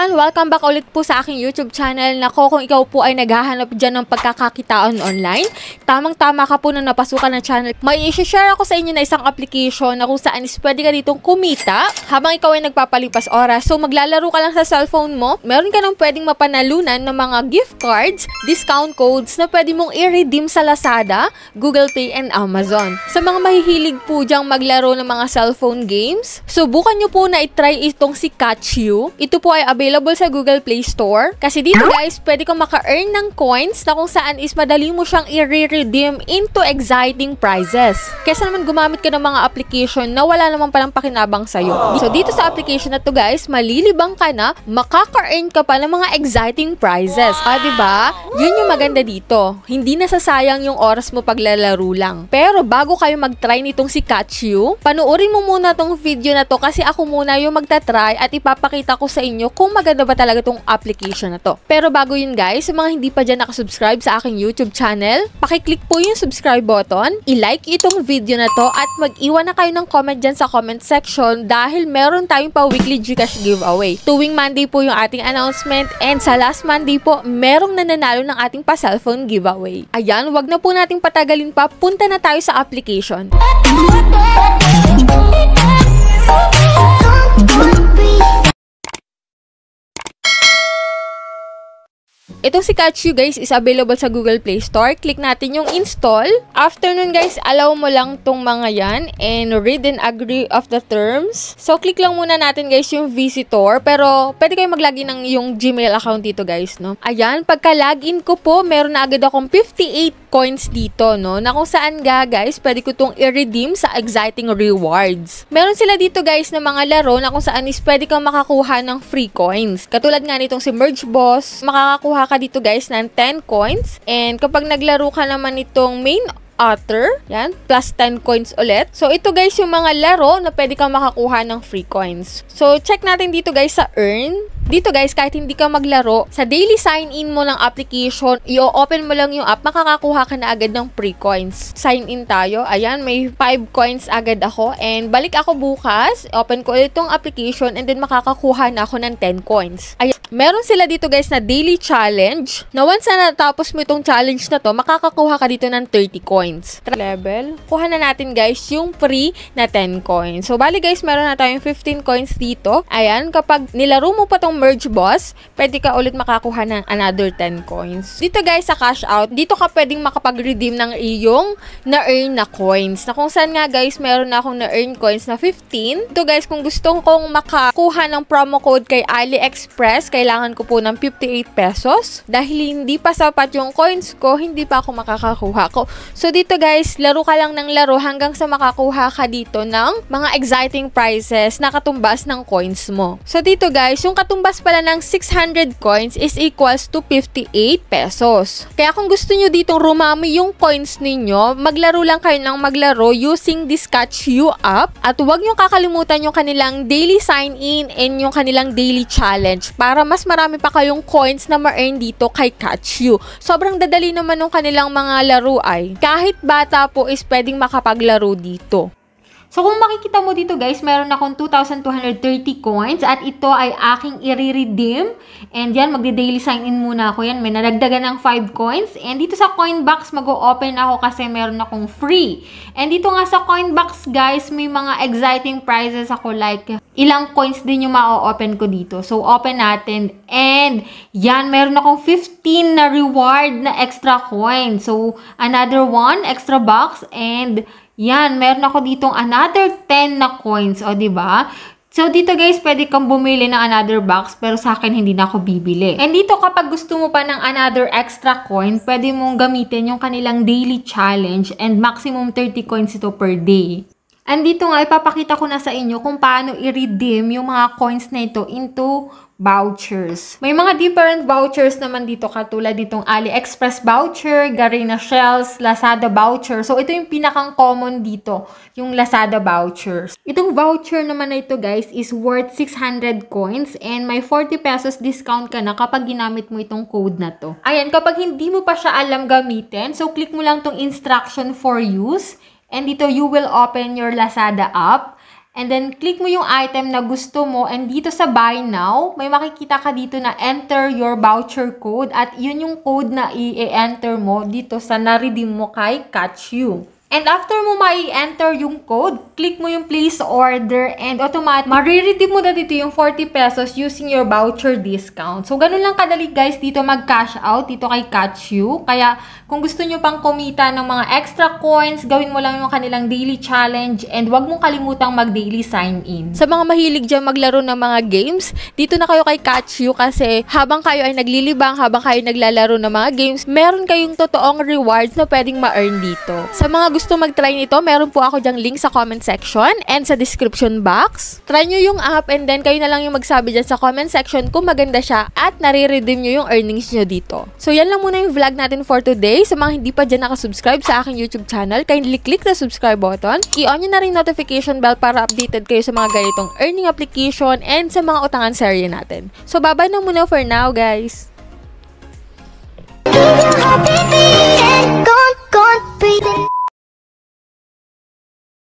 everyone! Welcome back ulit po sa aking YouTube channel. Nako, kung ikaw po ay naghahanap dyan ng pagkakakitaan online, tamang-tama ka po na napasukan ng channel. May i-share ako sa inyo na isang application na kung saan is pwede ka ditong kumita habang ikaw ay nagpapalipas oras. So, maglalaro ka lang sa cellphone mo. Meron ka nang pwedeng mapanalunan ng mga gift cards, discount codes na pwede mong i-redeem sa Lazada, Google Pay, and Amazon. Sa mga mahihilig po dyang maglaro ng mga cellphone games, subukan nyo po na i-try itong si Catch You. Ito po ay available sa Google Play Store. Kasi dito guys, pwede kang maka-earn ng coins na kung saan is madali mo siyang i-redeem into exciting prizes. Kesa naman gumamit ka ng mga application na wala naman palang pakinabang sa'yo. So dito sa application na to guys, malilibang ka na, makaka-earn ka pa ng mga exciting prizes. Diba? Yun yung maganda dito. Hindi nasasayang yung oras mo paglalaro lang. Pero bago kayo mag-try nitong si Catch You, panuorin mo muna tong video na to kasi ako muna yung magta-try at ipapakita ko sa inyo kung maganda ba talaga tong application na to. Pero bago yun guys, sa mga hindi pa dyan nakasubscribe sa aking YouTube channel, pakiclick po yung subscribe button, i-like itong video na to at mag-iwan na kayo ng comment dyan sa comment section dahil meron tayong pa weekly Gcash giveaway. Tuwing Monday po yung ating announcement and sa last Monday po, merong nananalo ng ating pa cellphone giveaway. Ayan, wag na po nating patagalin pa, punta na tayo sa application. Itong si Catch You guys is available sa Google Play Store. Click natin yung install. After nun guys, allow mo lang tong mga yan and read and agree of the terms. So click lang muna natin guys yung visitor. Pero pwede kayo maglagin ng yung Gmail account dito guys, no? Ayan, pagka login ko po, meron na agad akong 58 coins dito, no? Na kung saan guys, pwede ko tong i-redeem sa exciting rewards. Meron sila dito guys na mga laro na kung saan is pwede kang makakuha ng free coins. Katulad nga nitong si Merge Boss, makakakuha ka dito guys ng 10 coins. And kapag naglaro ka naman itong main author, yan, plus 10 coins ulit. So, ito guys yung mga laro na pwede kang makakuha ng free coins. So, check natin dito guys sa earn. Dito guys, kahit hindi ka maglaro, sa daily sign-in mo ng application, i-open mo lang yung app, makakakuha ka na agad ng free coins. Sign in tayo. Ayan, may 5 coins agad ako. And balik ako bukas, open ko ulit itong application, and then makakakuha na ako ng 10 coins. Ayan, meron sila dito guys na daily challenge, na once na natapos mo itong challenge na to, makakakuha ka dito ng 30 coins. Level, kuha na natin guys yung free na 10 coins. So, bali guys, meron na tayong 15 coins dito. Ayan, kapag nilaro mo pa tong Merge Boss, pwede ka ulit makakuha ng another 10 coins. Dito guys, sa cash out, dito ka pwedeng makapag-redeem ng iyong na-earn na coins. Na kung saan nga guys, meron na akong na-earn coins na 15. Ito guys, kung gusto kong makakuha ng promo code kay AliExpress, kailangan ko po ng 58 pesos. Dahil hindi pa sapat yung coins ko, hindi pa ako makakakuha ko. So dito guys, laro ka lang ng laro hanggang sa makakuha ka dito ng mga exciting prizes na katumbas ng coins mo. So dito guys, yung katumbas pala ng 600 coins is equals to 58 pesos. Kaya kung gusto nyo ditong rumami yung coins ninyo, maglaro lang kayo ng maglaro using this Catch You app. At huwag nyo kakalimutan yung kanilang daily sign-in and yung kanilang daily challenge para mas marami pa kayong coins na ma-earn dito kay Catch You. Sobrang dadali naman ng kanilang mga laro ay kahit bata po is pwedeng makapaglaro dito. So, kung makikita mo dito guys, meron akong 2,230 coins at ito ay aking i-redeem. And yan, magde-daily sign-in muna ako yan. May naragdagan ng 5 coins. And dito sa coin box, mag-o-open ako kasi meron akong free. And dito nga sa coin box guys, may mga exciting prizes ako like ilang coins din yung ma-o-open ko dito. So, open natin. And yan, meron akong 15 na reward na extra coin. So, another one, extra box. And yan, meron ako ditong another 10 na coins, o diba? So, dito guys, pwede kang bumili ng another box, pero sa akin hindi na ako bibili. And dito, kapag gusto mo pa ng another extra coin, pwede mong gamitin yung kanilang daily challenge and maximum 30 coins ito per day. And dito nga, ipapakita ko na sa inyo kung paano i-redeem yung mga coins na ito into vouchers. May mga different vouchers naman dito katulad nitong AliExpress voucher, Garena Shells, Lazada voucher. So, ito yung pinakang common dito, yung Lazada vouchers. Itong voucher naman na ito guys is worth 600 coins and may 40 pesos discount ka na kapag ginamit mo itong code na to. Ayan, kapag hindi mo pa siya alam gamitin, so click mo lang tong instruction for use and dito you will open your Lazada app. And then, click mo yung item na gusto mo. And dito sa Buy Now, may makikita ka dito na enter your voucher code. At yun yung code na i-enter mo dito sa na-redeem mo kay Catch You. And after mo ma-enter yung code, click mo yung place order and automatic, mariredeem mo na dito yung 40 pesos using your voucher discount. So, ganun lang kadali guys dito mag-cash out dito kay Catch You. Kaya, kung gusto nyo pang kumita ng mga extra coins, gawin mo lang yung kanilang daily challenge and wag mong kalimutang mag-daily sign in. Sa mga mahilig dyan maglaro ng mga games, dito na kayo kay Catch You kasi habang kayo ay naglilibang, habang kayo naglalaro ng mga games, meron kayong totoong rewards na pwedeng ma-earn dito. Sa mga gusto mag-try nito, meron po ako dyang link sa comment section and sa description box. Try nyo yung app and then kayo na lang yung magsabi dyan sa comment section kung maganda siya at nare-redeem nyo yung earnings nyo dito. So yan lang muna yung vlog natin for today. Sa mga hindi pa dyan nakasubscribe sa aking YouTube channel, kindly click the subscribe button. I-on nyo na rin notification bell para updated kayo sa mga ganitong earning application and sa mga utangan serye natin. So bye-bye na muna for now guys!